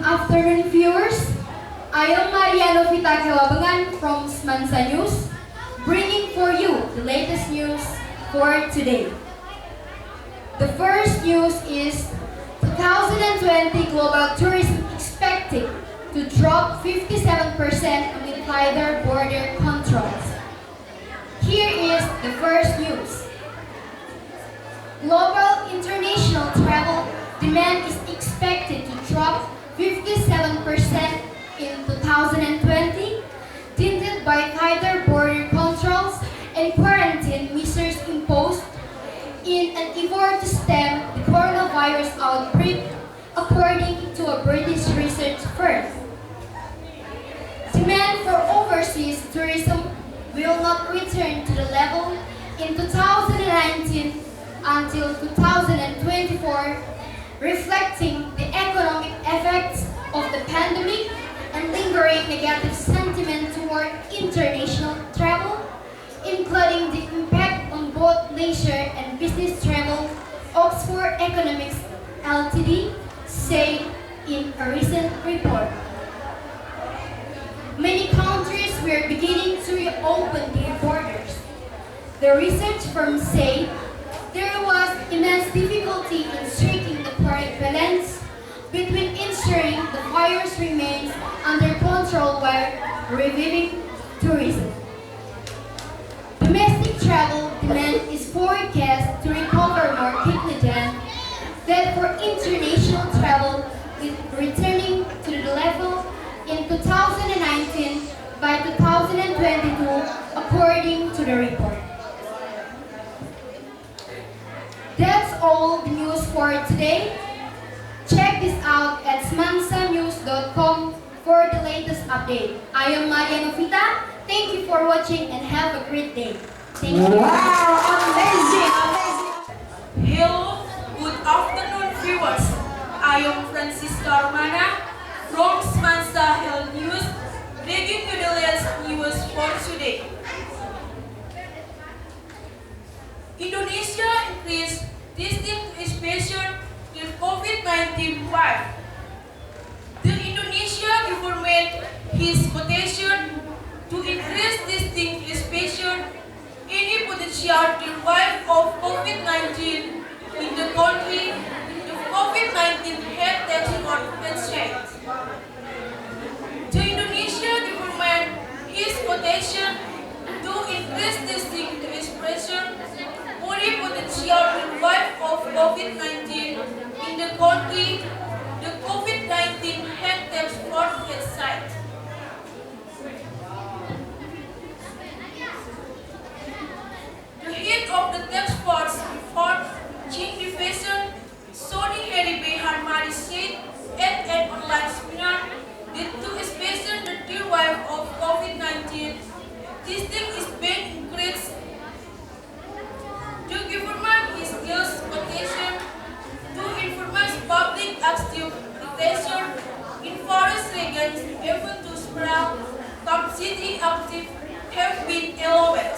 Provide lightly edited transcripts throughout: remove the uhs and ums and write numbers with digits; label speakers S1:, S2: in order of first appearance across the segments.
S1: afternoon, viewers. I am Mariano Vitakewabangan from SMAN News, bringing for you the latest news for today. The first news is 2020 global tourism expected to drop 57% amid tighter border controls. Here is the first news. Global international travel demand is expected to drop 57% in 2020, tinted by tighter border controls and quarantine measures imposed in an effort to stem the coronavirus outbreak, according to a British research firm. Demand for overseas tourism will not return to the level in 2019 until 2024, reflecting the economic effects of the pandemic and lingering negative sentiment toward international travel, including the impact on both leisure and business travel, Oxford Economics Ltd. said in a recent report. Many countries were beginning to reopen their borders. The research firm said there was immense difficulty in striking the correct balance between ensuring the virus remains under control while reviving tourism. Domestic travel demand is forecast to recover more quickly than that for international travel, with returning to the level in 2019 by 2022, according to the report. That's all the news for today. Check this out at smansanews.com for the latest update. I am Mariano Vita. Thank you for watching and have a great day. Thank you.
S2: Wow, amazing, amazing. Hello, good afternoon, viewers. I am Francisca Romana from Smansa Health News, bringing you the latest news for today. Indonesia increased testing inspection in COVID-19 wave. The Indonesia government has quotation to increase testing inspection any potential wave of COVID-19 in the country if COVID-19 had taken on its shape. The Indonesia government has quotation to increase testing inspection only potential wave of COVID-19 in the country the COVID-19 had taken on its site. The head of the task force for Chin Division, Sony Heribe Harmadi, said at an online seminar that to expect the third wave of COVID-19, testing is being increased. The government is used quotation to inform public active detention in forest regions even to spread city active have been allowed.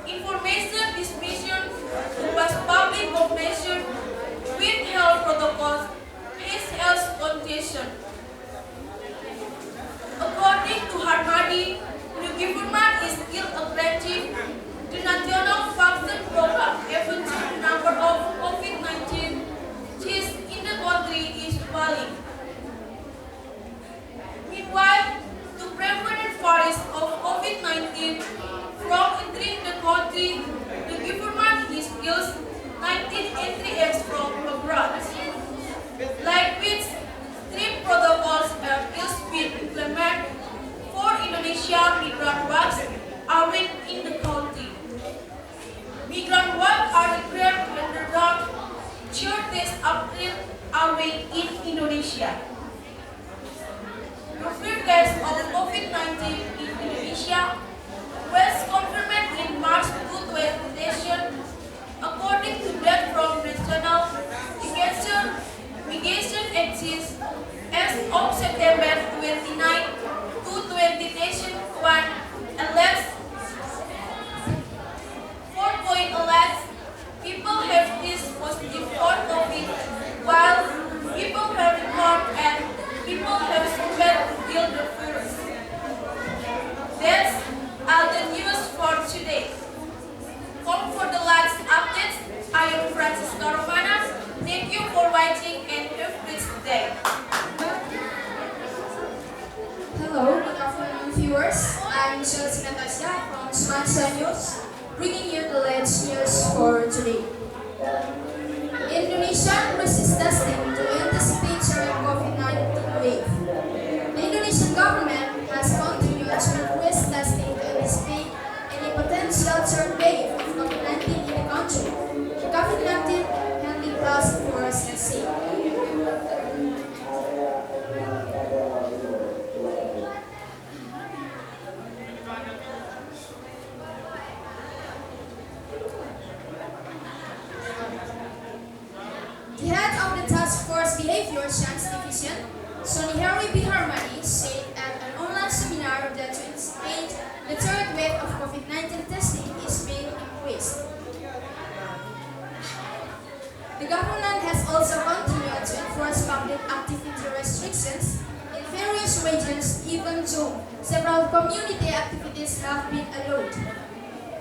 S2: Information is mission to pass public information with health protocols has health condition. According to Harmadi, the government is still operating the National Vaccine Program, even though the number of COVID-19 cases in the country is falling. Meanwhile, to prevent virus of COVID-19 from entering the country, the government is used 19 entry acts from abroad, like which strict protocols are just been implemented for Indonesia migrant workers are in the country. Migrant workers are required to undergo short test upgrade away in Indonesia. The first case of COVID-19 in Indonesia was confirmed in March 2020, according to data from National Migration Agency as of September 29, 2021, alleged 4.11 people have tested positive for COVID, while people were recorded at
S3: viewers, I'm Chelsea from SMAN News, bringing you the latest news for today. Indonesia raises testing to anticipate surging COVID-19 wave. The Indonesian government has continued to increase testing to anticipate any potential third wave of COVID-19 in the country. The COVID-19 Handling Task Force said. The head of the Task Force Behavior Science Division, Sonihari Biharmani, said at an online seminar that to anticipate the third wave of COVID-19 testing is being increased. The government has also continued to enforce public activity restrictions in various regions, even though several community activities have been allowed.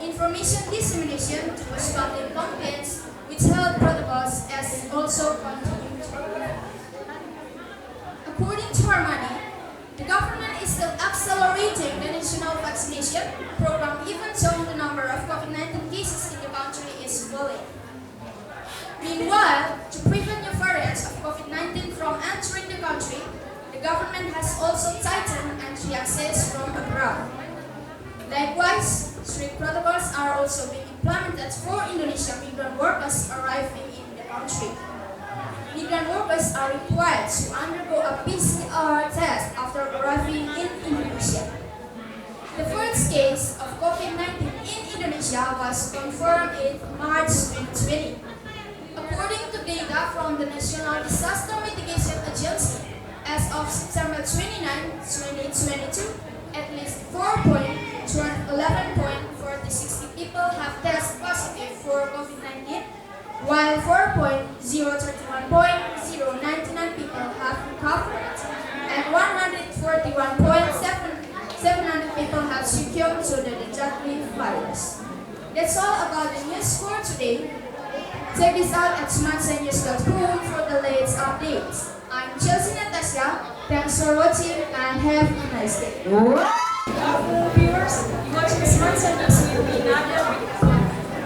S3: Information dissemination towards public complaints with health protocols has also continued. According to Harmani, the government is still accelerating the national vaccination program even though the number of COVID-19 cases in the country is falling. Meanwhile, to prevent new variants of COVID-19 from entering the country, the government has also tightened entry access from abroad. Likewise, strict protocols are also being implemented for Indonesian migrant workers arriving in the country. Migrant workers are required to undergo a PCR test after arriving in Indonesia. The first case of COVID-19 in Indonesia was confirmed in March 2020. According to data from the National Disaster Mitigation Agency, as of September 29, 2022, at least 4.11.4060 people have tested positive for COVID-19, while 4.031.099 people have recovered, and 141.700 people have succumbed to the deadly virus. That's all about the news for today. Check this out at smartnews.com for the latest updates. I'm Chelsea Natasha. Thanks for watching and have a nice day.
S4: Good afternoon, viewers. You're watching Smart News with me, Nadia.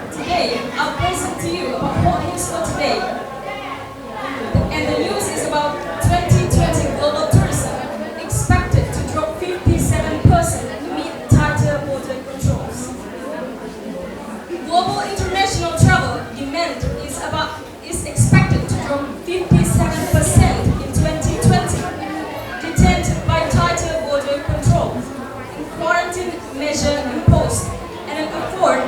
S4: Today, I'll present to you about hot news for today. And the news is about 2020 global tourism expected to drop 57% amid tighter border controls. Global international travel demand is expected to drop 57% in 2020, detained by tighter border controls, quarantine measure imposed, and an effort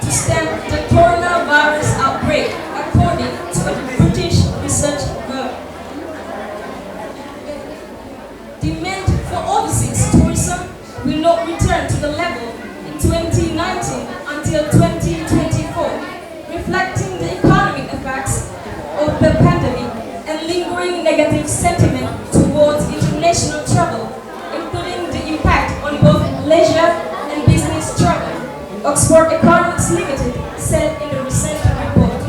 S4: to stem the coronavirus outbreak, according to a British research firm. Demand for overseas tourism will not return to the level in 2019 until 2024, reflecting the economic effects of the pandemic and lingering negative sentiment towards international travel, including the impact on both leisure and business travel, Oxford Economics Limited said in the recent report.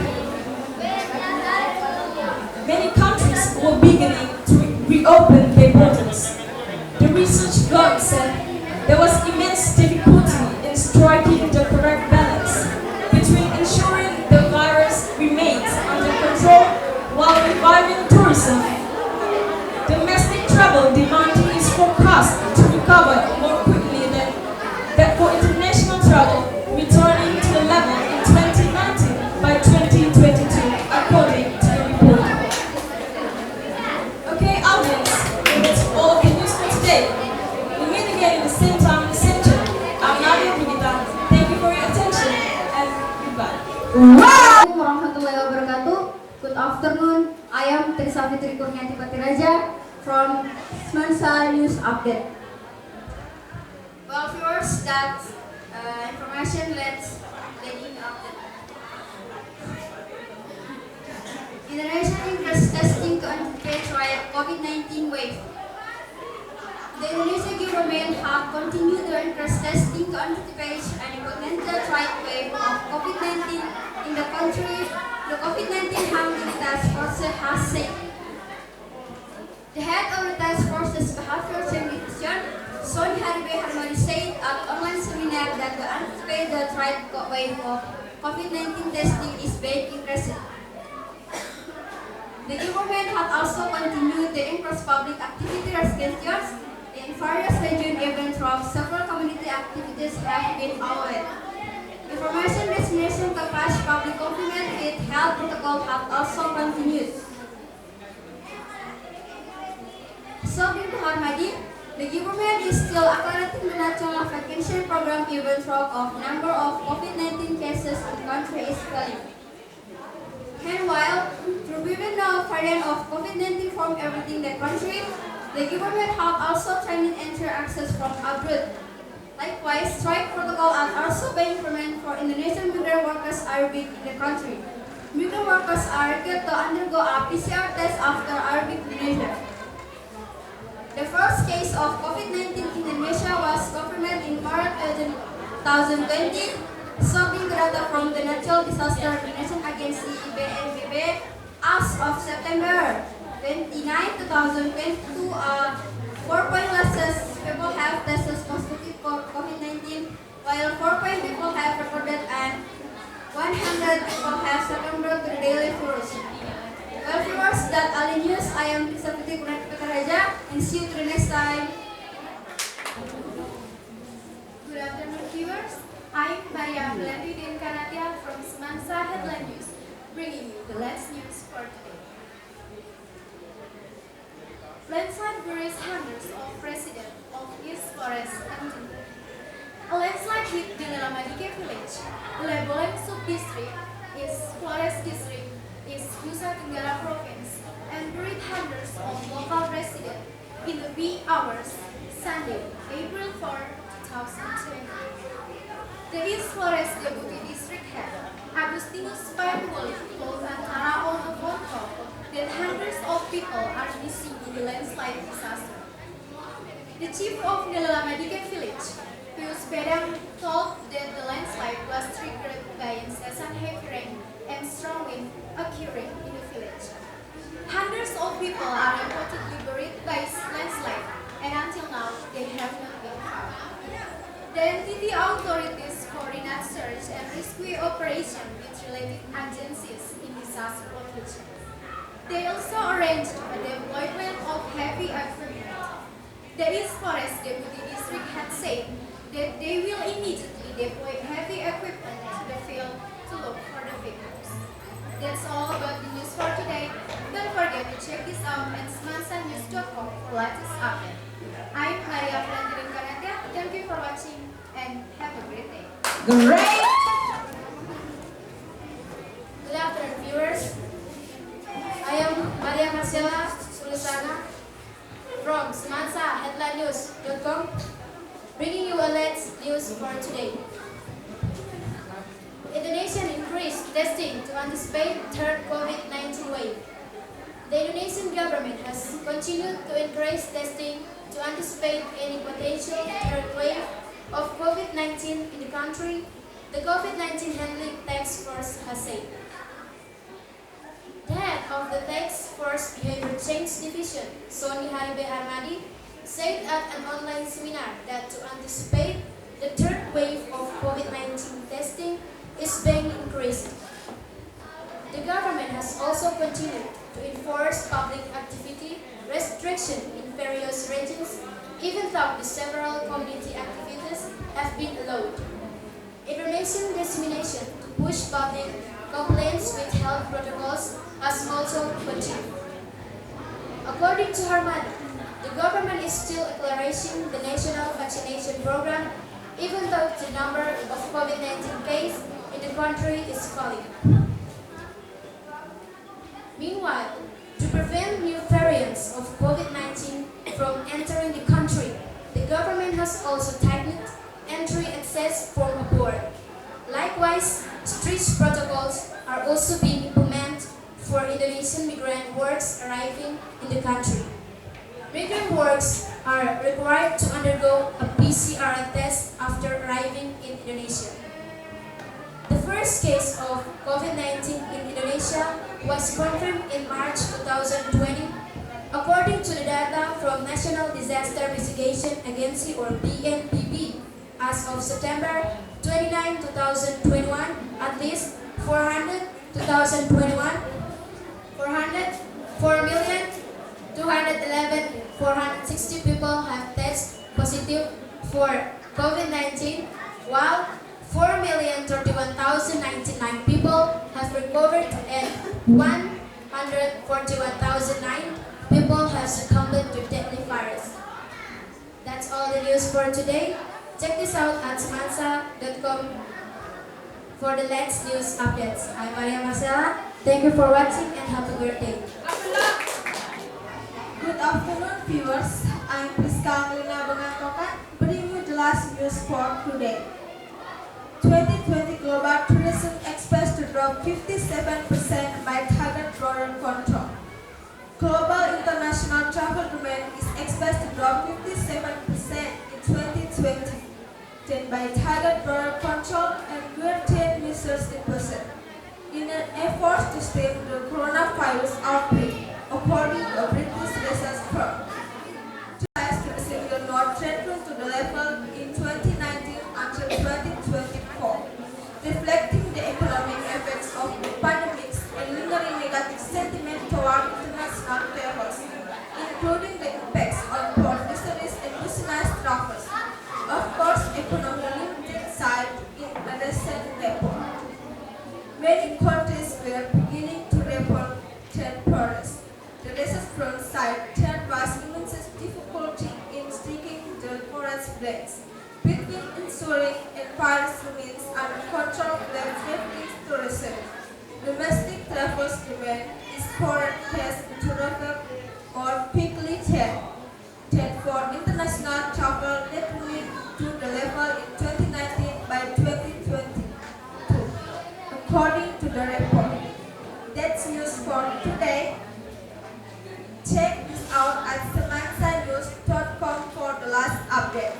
S4: Many countries were beginning to reopen their borders. The research firm said there was immense difficulty in striking the correct balance between ensuring the virus remains under control while reviving tourism. Domestic travel demand is forecast to recover more quickly than that for international travel, returning to the level in 2019 by 2022, according to the report. Okay, audience, that's all the news for today. We meet again at the same time in the same channel. I'm Nadia Brigita. Thank you for your attention and goodbye.
S1: Assalamualaikum warahmatullahi wabarakatuh. Good afternoon. I am Trisa Fitri Kurniati Patiraja from SMAN News Update. Well, viewers, that information let's begin update. Indonesia increased testing to anticipate COVID-19 wave. The Indonesian government have continued to increase testing to anticipate any potential third wave of COVID-19 in the country. The COVID-19 Handling Task Force has said. The head of the task force's behavioral division, Sonihari Biharmani, said
S3: way, the third wave of COVID-19 testing is being increased. The government has also continued to increase public activity restrictions in various regions, even though several community activities have been allowed. Information dissemination to pass public confidence with health protocol have also continued. According to Harmadi, the government is still accelerating the national vaccination program even though the number of COVID-19 cases in the country is falling. Meanwhile, through বিভিন্ন variant of COVID-19 from everything the country, the government have also trained entry access from abroad. Likewise, strike protocol are also being implemented for Indonesian migrant workers arriving in the country. Migrant workers are required to undergo a PCR test after arriving in Indonesia. The first case of COVID-19 in Indonesia was confirmed in March 2020. According to data from the Natural Disaster Management Agency (BNPB), as of September 29, 2022, 4.6 people have tested positive for COVID-19, while 4 people have recorded and 100 people have succumbed to the daily virus. Well, viewers, that all news. I am Tisapati Kunat Raja, and see you to the next time.
S1: Good afternoon, viewers. I'm Maria Blandidin Kanatia from SMAN Headline News, bringing you the latest news for today. Landslide buries hundreds of residents of East Flores and Timur. A landslide hit the Nelamadike village, Leboleng Sub-District, East Flores District, East Nusa Tenggara Province, and buried hundreds of local residents in the wee hours, Sunday, April 4, 2020. The East Flores Deputy District Head, Agustinus Paimuli, told Antara on a phone call that hundreds of people are missing in the landslide disaster. The chief of Nelamadike village, Pius Bedang, told that the landslide was triggered by incessant heavy rain and strong wind occurring in the village. Hundreds of people are reportedly buried by landslide, and until now they have not been found. The NTT authorities coordinate search and rescue operations with related agencies in disaster locations. They also arranged the deployment of heavy equipment. The East Forest Deputy District had said that they will immediately deploy heavy equipment to the field to look for the victims. That's all about the news for today. Don't forget to check this out at smansanews.com for latest update. I'm Maria Blandidin Kanatia. Thank you for watching and have a great day.
S4: Great!
S3: Good afternoon, viewers. I am Maria Marcela Sulisana from smansaheadlinenews.com, bringing you a latest news for today. Indonesian increased testing to anticipate third COVID-19 wave. The Indonesian government has continued to increase testing to anticipate any potential third wave of COVID-19 in the country, the COVID-19 Handling Task Force has said. The head of the Task Force Behavior Change Division, Soni Haribe Harmadi, said at an online seminar that to anticipate the third wave of COVID-19 testing is being increased. The government has also continued to enforce public activity restriction in various regions, even though the several community activities have been allowed. Information dissemination to push public complaints with health protocols has also continued. According to Harmadi, the government is still accelerating the national vaccination program, even though the number of COVID-19 cases in the country is falling. Meanwhile, to prevent new variants of COVID-19 from entering the country, the government has also tightened entry access from abroad. Likewise, strict protocols are also being implemented for Indonesian migrant workers arriving in the country. Migrant workers are required to undergo a PCR test after arriving in Indonesia. The first case of COVID-19 in Indonesia was confirmed in March 2020, according to the data from National Disaster Mitigation Agency or BNPB as of September 29, 2021, at least 400, 2021, 400, 4,211,460 people have tested positive for COVID-19, while 4,031,099 people have recovered and 141,009 people have succumbed to deadly virus. That's all the news for today. Check this out at smansa.com for the latest news updates. I'm Maria Marcela. Thank you for watching and have a great day.
S5: Good afternoon, viewers. I'm Priska Angelina Bangantokan, bringing you the last news for today. 2020 global tourism expects to drop 57% by target border control. Global international travel demand is expected to drop 57% in 2020, then by target border control and quarantine measures imposed in an effort to stem the coronavirus outbreak, according to a British research firm. Tourism will not return to the level in 2019 until 2024, reflecting the economic effects of the pandemic and lingering negative sentiment toward international travels, including the impacts on foreign visitors and business travelers. Of course, economic limited side in a recent report. Many countries were beginning to report trade progress. The research firm cited there was immense difficulty in sticking the correct balance between ensuring and virus remains under control while threatening tourism. Domestic travel's demand is forecast to recover or quickly change. For international travel returning to the level in 2019 by 2022, according to the report. That's news for today. Check this out at semansanews.com for the last update.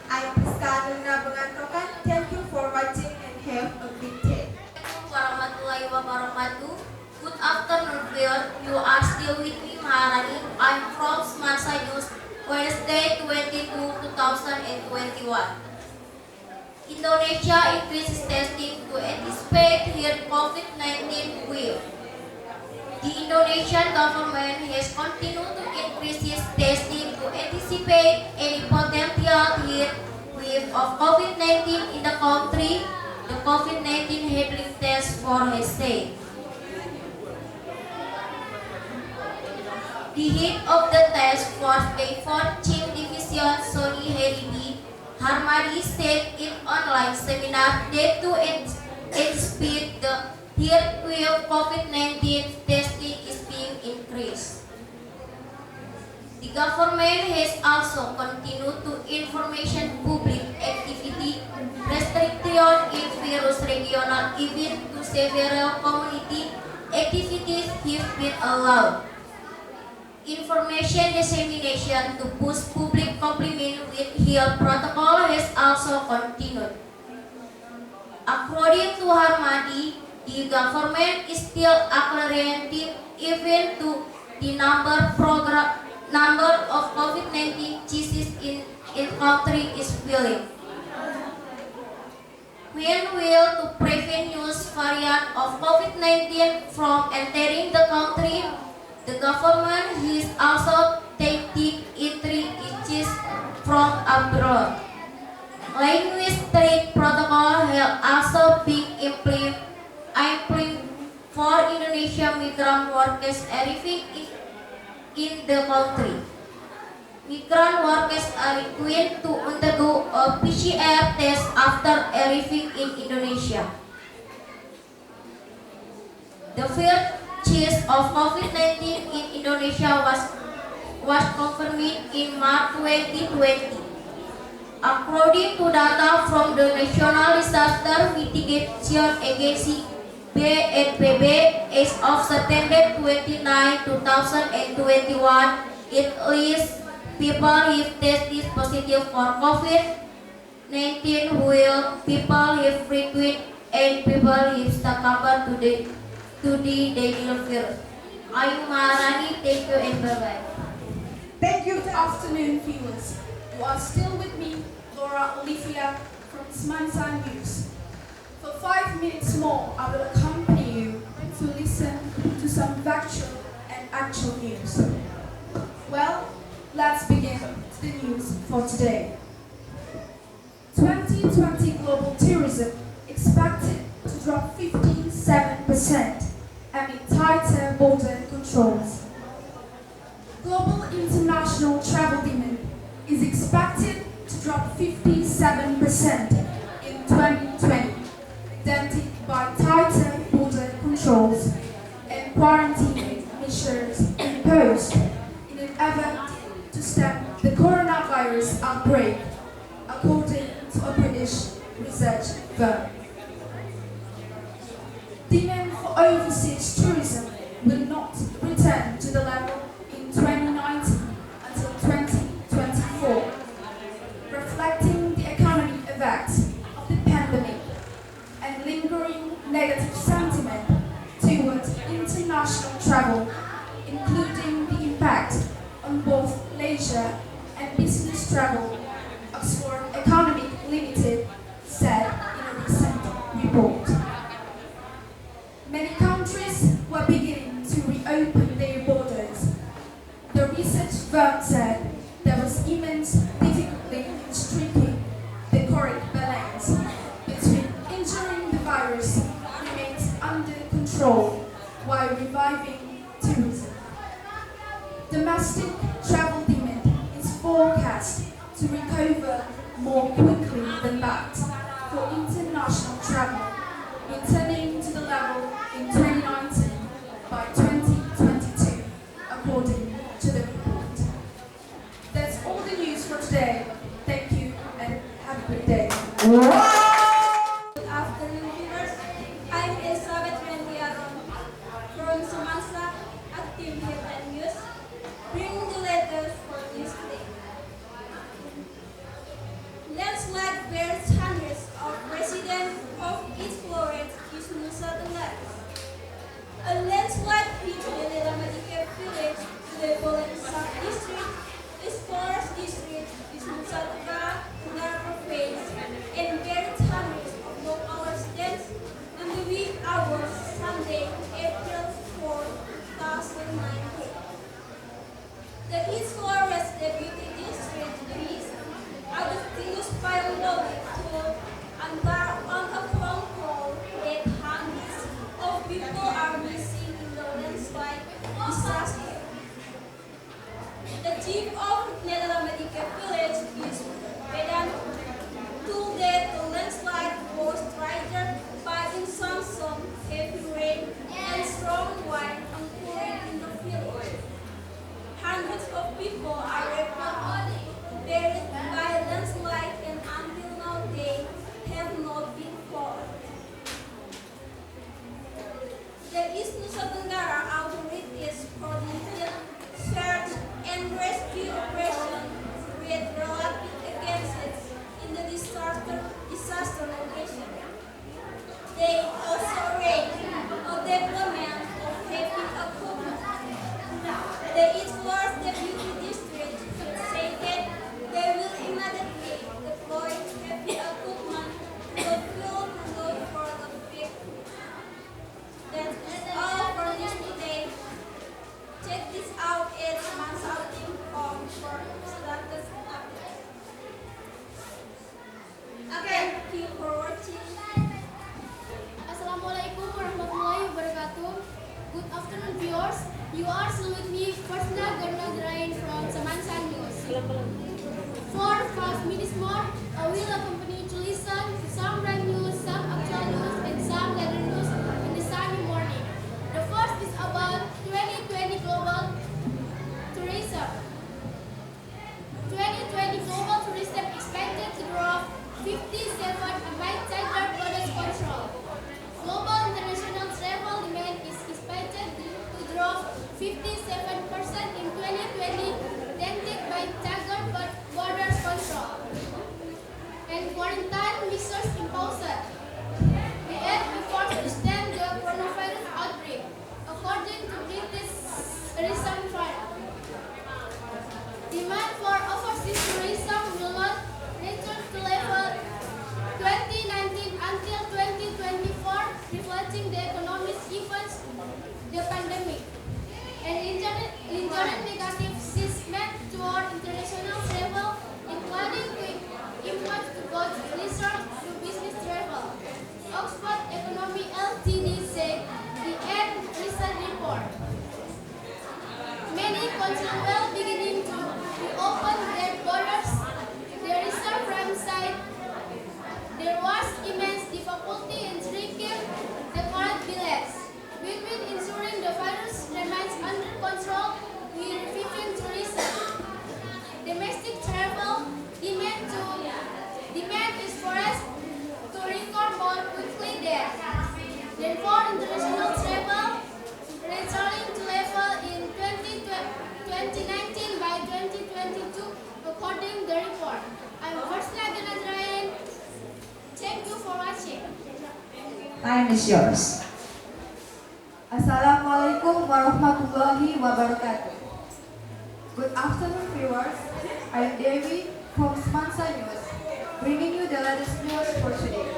S5: I'm Priska Angelina Bangantokan. Thank you for watching and have a good day.
S6: Assalamualaikum warahmatullahi wabarakatuh. Good afternoon, viewers. You are still with me, Maharani. I'm from SMAN News, Wednesday 22, 2021. Indonesia increases testing to anticipate here COVID-19 wave. The Indonesian government has continued to increase its testing to anticipate any potential hit wave of COVID-19 in the country. The COVID-19 handling task force has said. The head of the task force, Bayford Chief Division Sony Harmadi said in online seminar that to anticipate the third wave COVID-19 testing is being increased. The government has also continued to information public activity restriction in various regional events to several community activities have been allowed. Information dissemination to boost public compliance with health protocol has also continued. According to Harmadi, the government is still accelerating even to the number of COVID-19 cases in country is filling. Meanwhile, to prevent new variant of COVID-19 from entering the country, the government is also taking entry issues from abroad. Linguistic protocol have also been implemented for Indonesian migrant workers arriving in the country. Migrant workers are required to undergo a PCR test after arriving in Indonesia. The first case of COVID-19 in Indonesia was confirmed in March 2020. According to data from the National Disaster Mitigation Agency (BNPB), as of September 29, 2021, at least people have tested positive for COVID-19, while people have frequent and people have succumbed to the daily virus. I'm Maharani, thank you and bye-bye.
S5: Thank you. Good afternoon, viewers. You are still with me, Laura Olivia
S3: from SMAN News. For 5 minutes more, I will accompany you to listen to some factual and actual news. Well, let's begin the news for today. 2020 global tourism expected to drop 57% amid tighter border controls. Global international travel demand is expected to drop 57% in 2020, dented by tighter border controls and quarantine measures imposed in an effort to stem the coronavirus outbreak, according to a British research firm. Demand for overseas tourism will not return to the level in 2019 until 2024, reflecting the economic effects of the pandemic and lingering negative sentiment towards international travel, including the impact on both leisure and business travel, Oxford Economic Limited said in a recent report. Many countries were beginning to reopen their borders. The research firm said there was immense difficulty in striking the correct balance between ensuring the virus remains under control while reviving tourism. Domestic travel demand is forecast to recover more quickly than that for international travel, returning to the level in 2019 by 2022, according to the report. That's all the news for today. Thank you and have a great day.
S7: Good afternoon, viewers. I'm Elizabeth Rendiaron from Sumasa at PB2OSn News, bringing the letters for news today. Landslide bears hundreds of residents of its Florence is Nusa Tenggara. A landslide hit the Nelamadike village to the Bolen sub-district, its Flores district, is Nusa Tenggara province, and buried hundreds of local residents in the wee hours Sunday, April 4, 2019. The East Flores Deputy District Police, Agustinus Paololi, told on a phone call that hundreds of people are missing in the landslide disaster. The chief of Nelamadike village is Vedan told that the landslide was triggered by some heavy rain and strong wind occurring in the village. Hundreds of people are reportedly buried by a landslide, and until now they have not been found. The East Nusa Tenggara authorities coordinated search and rescue operation with relative agencies in the disaster location. They also arranged a deployment of heavy equipment. The East Flores Deputy District said that they will immediately deploy heavy equipment to the field to look for the victims. That's all for news today. Check this out at SMAN.com for status updates. Thank you for watching.
S1: Assalamualaikum warahmatullahi wabarakatuh. Good afternoon, viewers. You are still with me, Farsna Garnagarain from SMAN News. For 5 minutes more, I will accompany you to listen to some brand news, some actual news, and some leather news in the sunny morning. The first is about 2020 global tourism. 2020 global tourism expected to drop 57 amid tighter border control. Global international travel demand is expected to drop 57% in 2020, dented by tighter border control and quarantine measures imposed.
S7: Therefore, international travel returning to level in 2019 by 2022 according to the report. I'm Varsila Ganadran. Thank you for watching.
S8: Time is yours.
S5: Assalamualaikum warahmatullahi wabarakatuh. Good afternoon, viewers. I am Devi from SMAN News, bringing you the latest news for today.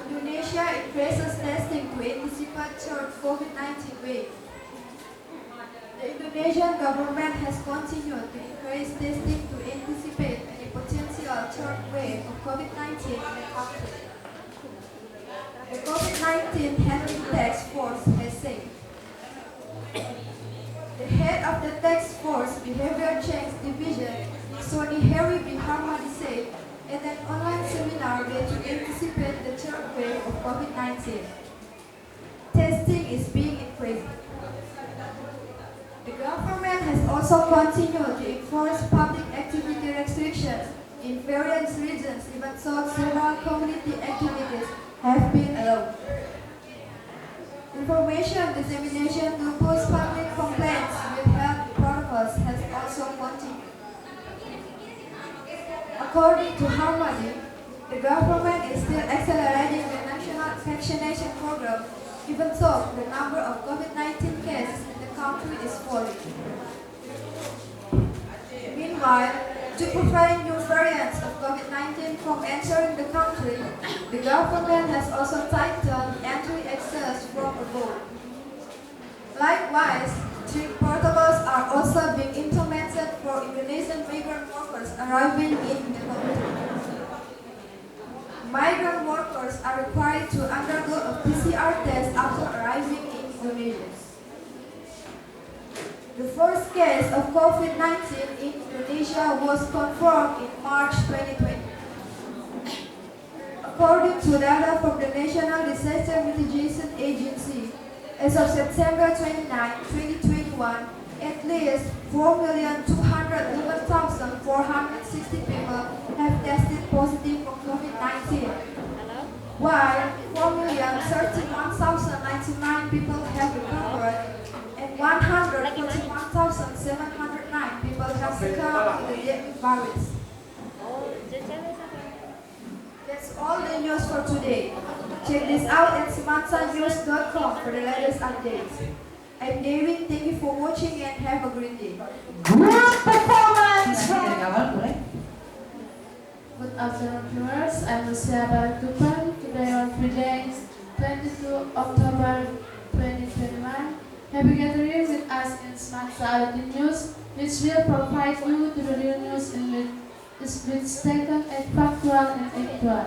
S5: Indonesia increases testing to anticipate third COVID-19 wave. The Indonesian government has continued to increase testing to anticipate any potential third wave of COVID-19 in the country. The COVID-19 Handling Task Force has said. The head of the Task Force Behavior Change Division, Sony Harry B. Harmadi, said at an online seminar that to anticipate the third wave of COVID-19. Testing is being increased. The government has also continued to enforce public activity restrictions in various regions, even though several community activities have been allowed. Information dissemination to post public complaints with health protocols has also continued. According to Harmadi, the government is still accelerating the national vaccination program, even though the number of COVID-19 cases in the country is falling. Meanwhile, to prevent new variants of COVID-19 from entering the country, the government has also tightened entry access from abroad. Likewise, strict protocols are also being implemented for Indonesian migrant workers arriving in the country. Migrant workers are required to undergo a PCR test after arriving in Indonesia. The first case of COVID-19 in Indonesia was confirmed in March 2020. According to data from the National Disaster Mitigation Agency, as of September 29, 2021, at least 4,211,460 people have tested positive for COVID-19, while 4,031,099 people have recovered and 141,709 people have succumbed to the deadly virus. That's all the news for today. Check this out at smartsunnews.com for the latest updates. I'm David, thank you for watching and have a great day.
S8: Good performance from
S9: Good afternoon, viewers. I'm Lucia Baratupan. Today on Friday, 22 October 2021. Happy gathering with us in Smart News, which will provide you to the real news in which is taken as factual and actual.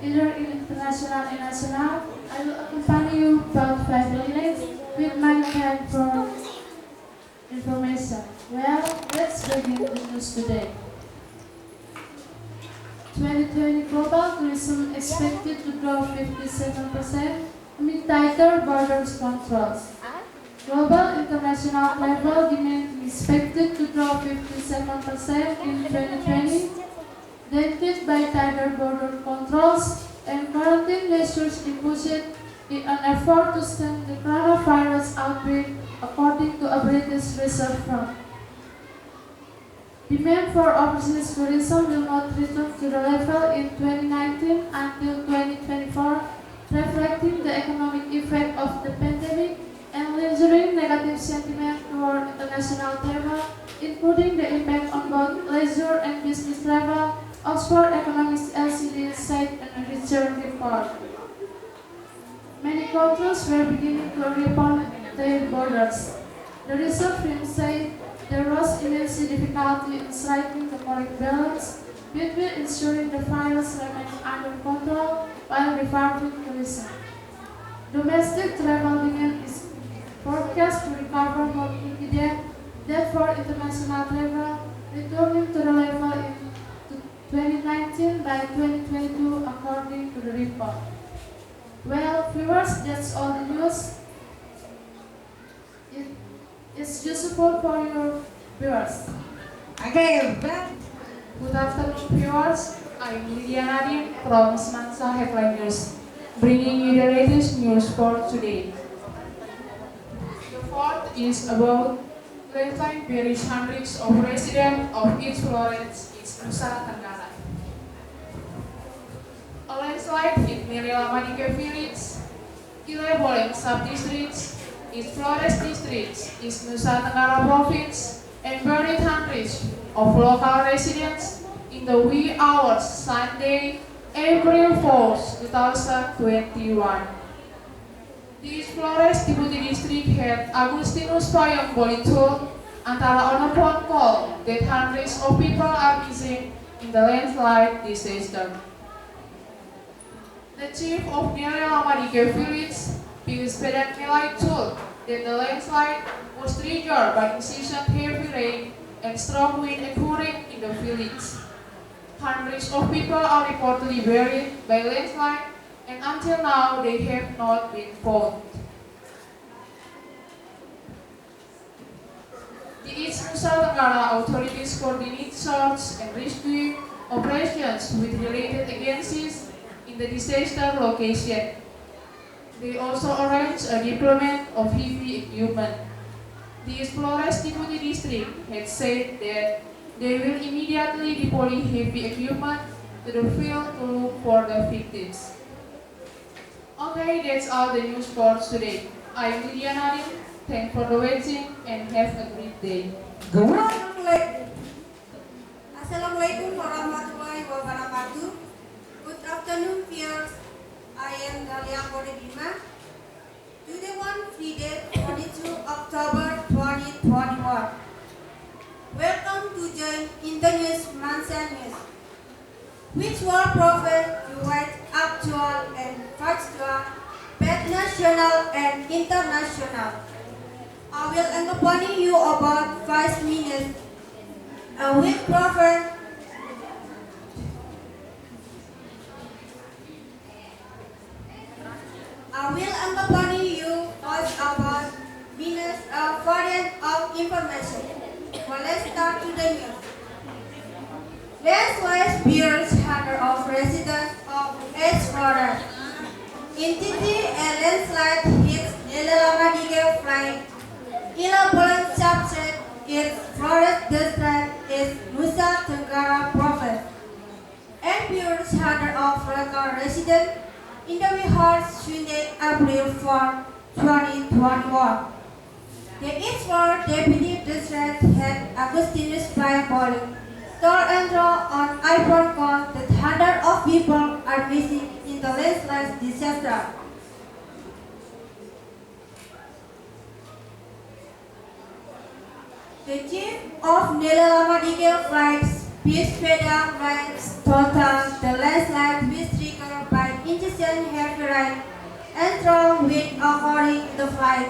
S9: Either in international and national, I will accompany you about 5 minutes with my time for information. Well, let's begin the news today. 2020 global tourism expected to grow 57% amid tighter borders controls. Global international travel demand is expected to grow 57% in 2020, dented by tighter border controls and quarantine measures imposed in an effort to stem the coronavirus outbreak, according to a British research firm. Demand for overseas tourism will not return to the level in 2019 until 2024, reflecting the economic effect of the pandemic and lingering negative sentiment toward international travel, including the impact on both leisure and business travel, Oxford Economics LCD said in a research report. Many countries were beginning to reopen their borders. The research firm said there was immense difficulty in striking the correct balance between ensuring the virus remains under control while reviving tourism. Domestic travel demand is forecast to recover more quickly than for international travel, returning to the level in 2019 by 2022, according to the report. Well, viewers, that's all the news. It's useful for your viewers.
S8: Okay,
S9: Good afternoon, viewers. I'm Lydia Nadim from SMAN Headline News, bringing you the latest news for today. The fourth is about landslide buries hundreds of residents of East Florence, Nusa Tenggara. A landslide hit Miriam Madike village, Kileboleng sub-districts, East Flores district, East Nusa Tenggara province, and buried hundreds of local residents in the wee hours Sunday, April 4, 2021. The East Flores Deputy District Head Agustinus Payong Bolitul antara on a phone call that hundreds of people are missing in the landslide disaster. The chief of Miriam Madike village, Pius-Pedan Melai, told that the landslide was triggered by incessant heavy rain and strong wind occurring in the village. Hundreds of people are reportedly buried by landslide, and until now they have not been found. The East Nusa Tenggara authorities coordinate search and rescue operations with related agencies in the disaster location. They also arranged a deployment of heavy equipment. The East Flores Deputy District had said that they will immediately deploy heavy equipment to the field to look for the victims. Okay, that's all the news for today. I'm Lydia Nadim. Thanks for the watching and have a great day.
S5: Assalamualaikum warahmatullahi wabarakatuh. Good afternoon, viewers. I am Dalia Koridima. Today one Friday, 22 October 2021. Welcome to join in the news Mansan News, which will provide you with actual and factual, both national and international. I will accompany you about 5 minutes. I will provide about minutes variant of information. Well, let's start to the news. Landslide buries hundreds of residents of East Florence. In Titi, a landslide hits Nelamadike flight. Kileboleng subset is Flores district is Nusa Tenggara province. And buries hundreds of local residents in the hot Sunday, April 4, 2021. The East Florence Deputy District Head Agustinus Payong told Andrew on iPhone call that hundreds of people are missing in the landslide disaster. The chief of Nelamadike flights, Pius-Pedan flights, told us the landslide was triggered by incessant heavy rain and strong wind occurring in the flight.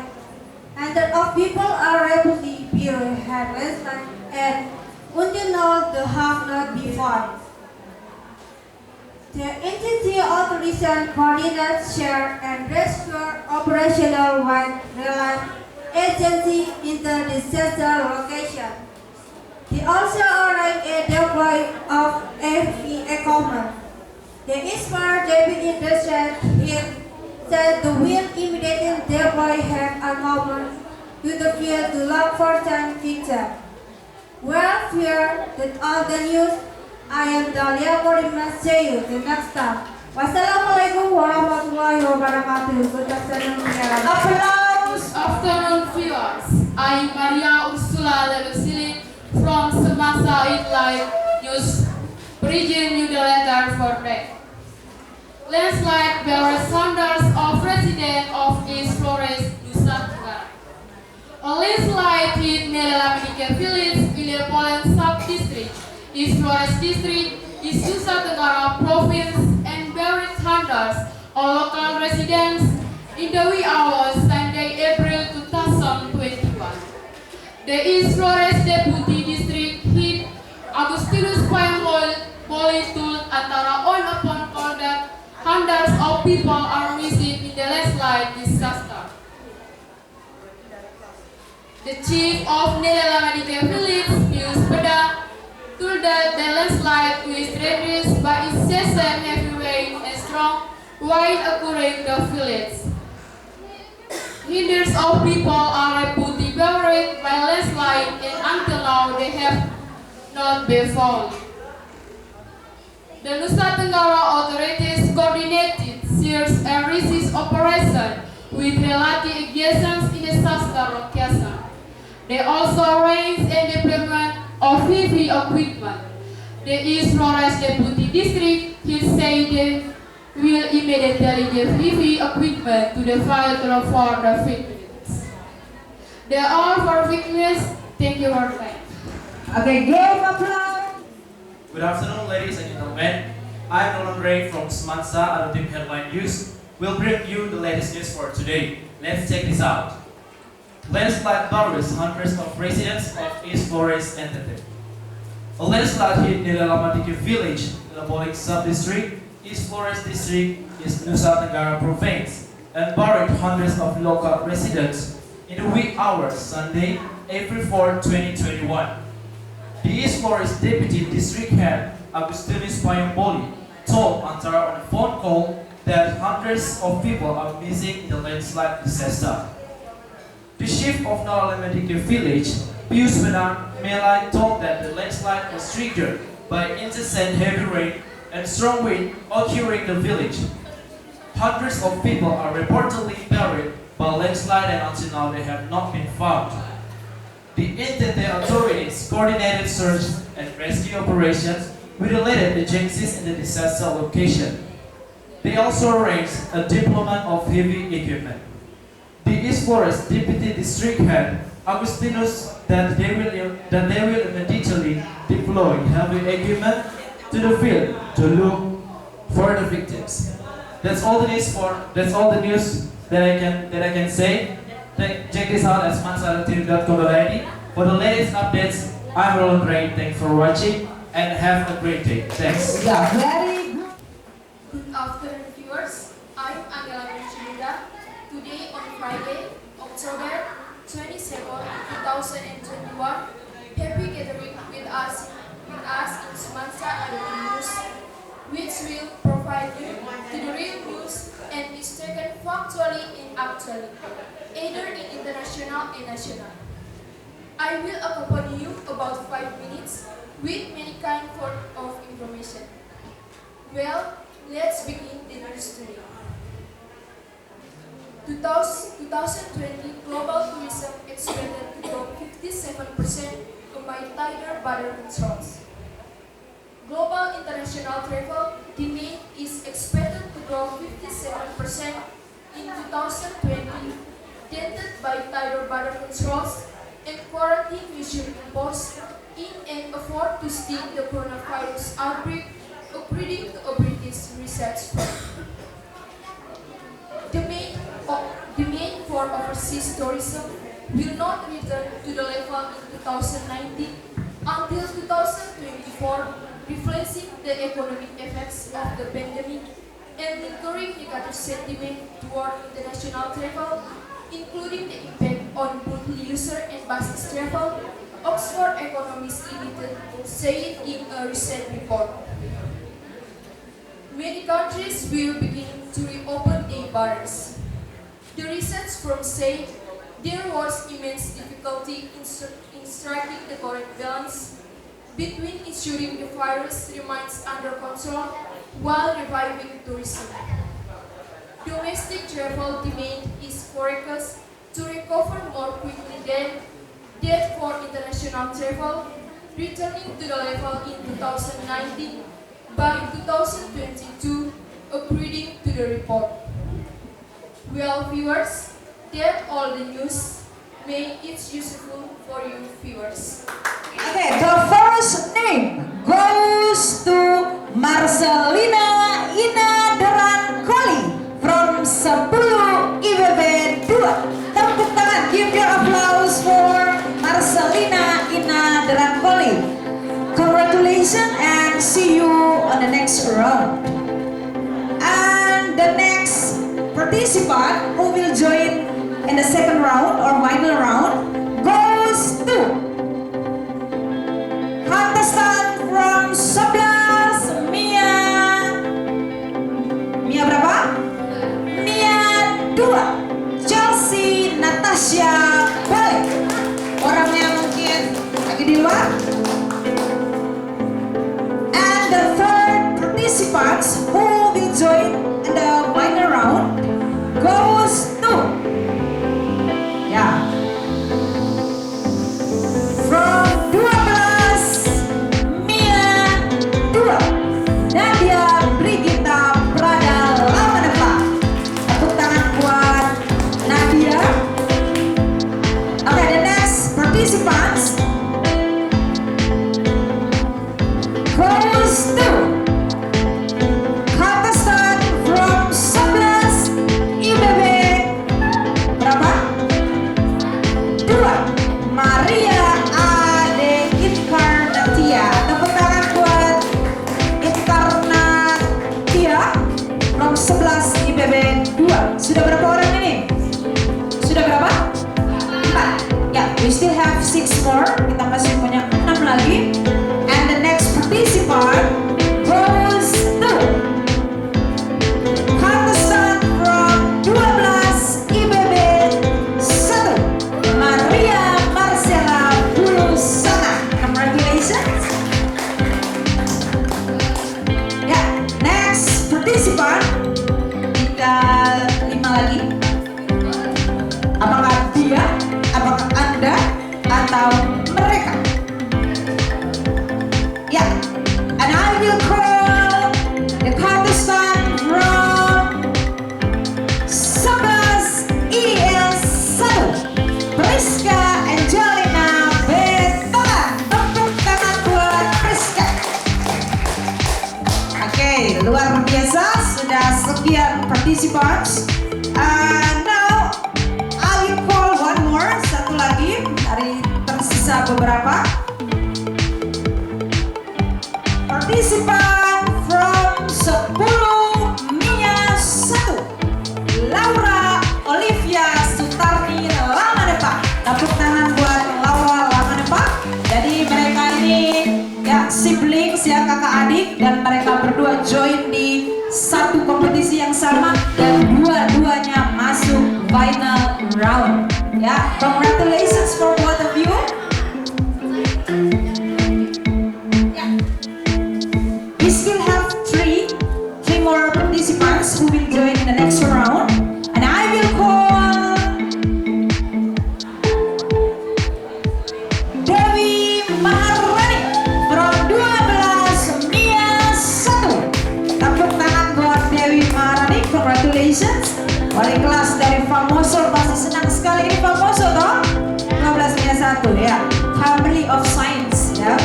S5: Hundreds of people are rapidly buried had landslide and until now they have not been found. The entity authorization coordinates share and rescue operational with relief agency in the disaster location. They also arranged a deploy of heavy equipment. The East Florence Deputy District Head said the will immediately deploy heavy equipment to the field to look for some victims. Well, fear that all the news. I am Dalia Koridima. See you the next time. Wassalamualaikum warahmatullahi wabarakatuh. Good afternoon,
S9: Good afternoon, viewers. I'm Maria Ursula Lelusili from Semasa Headline News, bringing you the letter for day. Landslide buries hundreds of residents of East Flores, Nusa Tenggara. A landslide hit Nelamadike village, Kileboleng sub-district, East Flores district, East Nusa Tenggara province, and buried hundreds of local residents in the wee hours Sunday, April 2021. The East Flores Deputy District Head Agustinus Payong Bolitul antara on a phone call that hundreds of people are missing in the landslide disaster. The chief of Nelamadike village, Pius-Pedan, told that that the landslide was reduced by incessant heavy rain and strong wind occurring in the village. Hundreds of people are reportedly buried by landslide, and until now they have not been found. The Nusa Tenggara authorities coordinated search and rescue operation with related agencies in disaster location. They also arranged a deployment of heavy equipment. The East Flores Deputy District said they will immediately give heavy equipment to the fire for the victims. They are for victims. Thank you very much.
S8: Okay, give applause.
S10: Good afternoon, ladies and gentlemen. I'm Nolan Ray from SMAN ADONARA TIMUR Headline News. We'll bring you the latest news for today. Let's check this out. Landslide buries hundreds of residents of East Flores entity. A landslide hit the Lamadiki village in the Bolik sub-district, East Flores district, East Nusa Tenggara province, and buried hundreds of local residents in the wee hours Sunday, April 4, 2021. The East Flores Deputy District Head, Agustinus Payomboli, told Antara on a phone call that hundreds of people are missing in the landslide disaster. The chief of Nalamadiki village, Pius Melai, told that the landslide was triggered by incessant heavy rain and strong wind occurring in the village. Hundreds of people are reportedly buried by landslide, and until now they have not been found. The entity authorities coordinated search and rescue operations with related agencies in the disaster location. They also arranged a deployment of heavy equipment. The East Flores Deputy District Head, Agustinus, that they will immediately deploy heavy equipment to the field to look for the victims. That's all the news that I can say. Check this out at smansadatim.com.id. For the latest updates, I'm Roland Ray. Thanks for watching and have a great day. Thanks.
S8: Yeah, very good.
S3: Good afternoon, viewers. I'm Angela Chilinda. Today on Friday, October 27, 2021, happy gathering with us in Sumansa ADONARA News, which will provide you to the real news and is taken factually and actually, either in international and national. I will accompany you about 5 minutes with many kinds of information. Well, let's begin the news today. 2020 global tourism expected to grow 57% amid tighter border controls. Global international travel demand is expected to grow 57% in 2020, dented by tighter border controls and quarantine measures imposed in an effort to stop the coronavirus outbreak, according to a British research firm. Demand for overseas tourism will not return to the level in 2019 until 2024, reflecting the economic effects of the pandemic and lingering negative sentiment toward international travel, including the impact on both leisure and business travel, Oxford Economics Limited said in a recent report. Many countries will begin to reopen their borders. The research firm said there was immense difficulty in striking the correct balance between ensuring the virus remains under control while reviving tourism. Domestic travel demand is forecast to recover more quickly than that for international travel, returning to the level in 2019 by 2022, according to the report. Well, viewers, that's all the news. May it's useful for you viewers.
S8: Okay, the first name goes to Marcelina Ina Koli from 10 IBB 2. Tepuk tangan, give your applause for Marcelina Ina Koli. Congratulations and see you on the next round. And the next participant who will join in the second round or final round goes to contestant from We still have 6 more. Kita masih punya 6 lagi. And the next participant goes to contestant from 12 IBB 1, Maria Marcela Bulusana. Congratulations. Ya, next participant. Tinggal 5 lagi. Apakah dia, apakah Anda, atau mereka? Ya, and I will call the contestant from 11 IES 1, Priska Angelina Betona. Tepuk tangan buat Priska. Oke, luar biasa, sudah sekian participants. Now I will call one more, satu lagi dari tersisa beberapa. Participant from 10 Mia 1, Laura Olivia Sutarni Lamanepa. Tepuk tangan buat Laura Lamanepa. Jadi mereka ini ya siblings ya, kakak adik, dan mereka berdua join di satu kompetisi yang sama dan dua-duanya masuk final round. Ya, congratulations for both of you. We still have three more participants who will join in the next round, and I will call Dewi Maharani from 12 Mia 1. Tepuk tangan buat Dewi Maharani, congratulations. Wali kelas dari Famoso pasti senang sekali ini Famoso toh. 12 Mia 1 ya, Family of Science ya.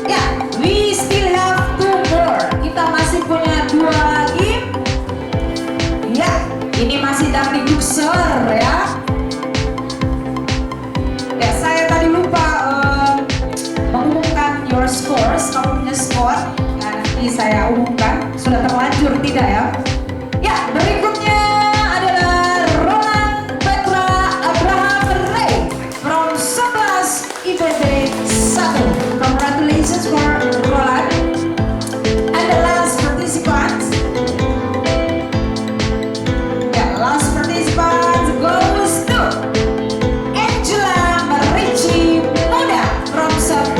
S8: Ya, we still have 2 more. Kita masih punya 2 lagi. Ya, ini masih dari Duxer ya. Ya, saya tadi lupa mengumumkan your scores. Kamu punya skor, ya, nanti saya umumkan. Sudah terlanjur tidak ya? Ya, berikutnya adalah Roland Petra Abraham Ray from 11 IPB 1. Congratulations for Roland. And the last participant. Ya, last participant goes to Angela Marici Muda from 10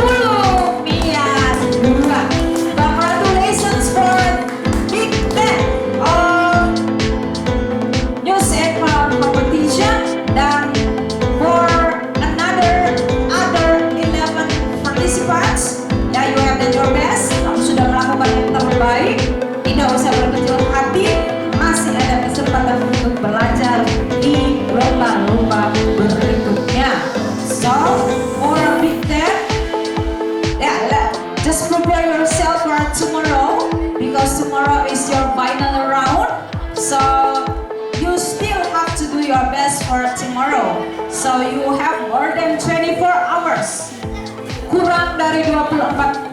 S8: Mia 2. Congratulations for Big Ten of News and Competition, dan for other 11 participants, ya, you have done your best. Kamu sudah melakukan yang terbaik. Tidak usah berkecil hati, masih ada kesempatan untuk belajar di lomba-lomba berikutnya. So, for Big Ten, yeah, just prepare yourself for tomorrow, because tomorrow is your final round. So you still have to do your best for tomorrow. So you have more than 24 hours. Kurang dari 24